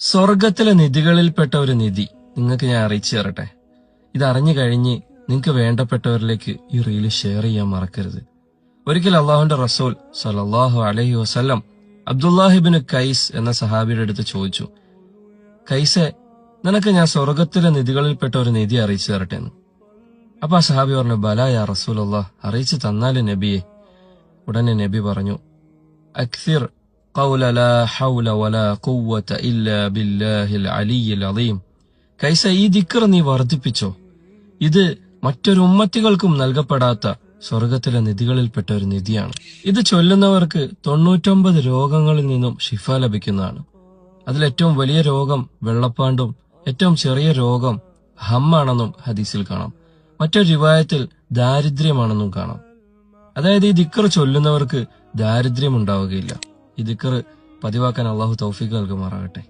സ്വർഗത്തിലെ നിധികളിൽപ്പെട്ട ഒരു നിധി നിങ്ങൾക്ക് ഞാൻ അറിയിച്ചു തരട്ടെ. ഇതറിഞ്ഞു കഴിഞ്ഞ് നിങ്ങൾക്ക് വേണ്ടപ്പെട്ടവരിലേക്ക് ഈ റീല് ഷെയർ ചെയ്യാൻ മറക്കരുത്. ഒരിക്കൽ അള്ളാഹുന്റെ റസൂൽ സല്ലല്ലാഹു അലൈഹി വസല്ലം അബ്ദുല്ലാഹിബ്നു കൈസ് എന്ന സഹാബിയുടെ അടുത്ത് ചോദിച്ചു, കൈസെ, നിനക്ക് ഞാൻ സ്വർഗത്തിലെ നിധികളിൽപ്പെട്ട ഒരു നിധി അറിയിച്ചു തരട്ടെ എന്ന്. അപ്പൊ ആ സഹാബി പറഞ്ഞു, ബലാ യാ റസൂലല്ലാഹ്, അറിയിച്ചു തന്നാലും നബിയെ. ഉടനെ നബി പറഞ്ഞു, അക്സിർ ഖൗല ലാ ഹൗല വലാ ഖുവ്വത ഇല്ലാ ബില്ലാഹിൽ അലിയ്യിൽ അദീം. കൈസ, ഈ ദിക്ർ നീ വർദ്ധിപ്പിച്ചോ. ഇത് മറ്റൊരു ഉമ്മത്തികൾക്കും നൽകപ്പെടാത്ത സ്വർഗത്തിലെ നിധികളിൽപ്പെട്ട ഒരു നിധിയാണ്. ഇത് ചൊല്ലുന്നവർക്ക് 99 രോഗങ്ങളിൽ നിന്നും ശിഫ ലഭിക്കുന്നതാണ്. അതിലേറ്റവും വലിയ രോഗം വെള്ളപ്പാണ്ടും ഏറ്റവും ചെറിയ രോഗം ഹമ്മാണെന്നും ഹദീസിൽ കാണാം. മറ്റൊരു റിവായത്തിൽ ദാരിദ്ര്യമാണെന്നും കാണാം. അതായത് ഈ ദിക്ർ ചൊല്ലുന്നവർക്ക് ദാരിദ്ര്യം ഉണ്ടാവുകയില്ല. ഈ ദിക്ർ പതിവാക്കാൻ അള്ളാഹു തൗഫീഖ് നൽകുമാറാകട്ടെ.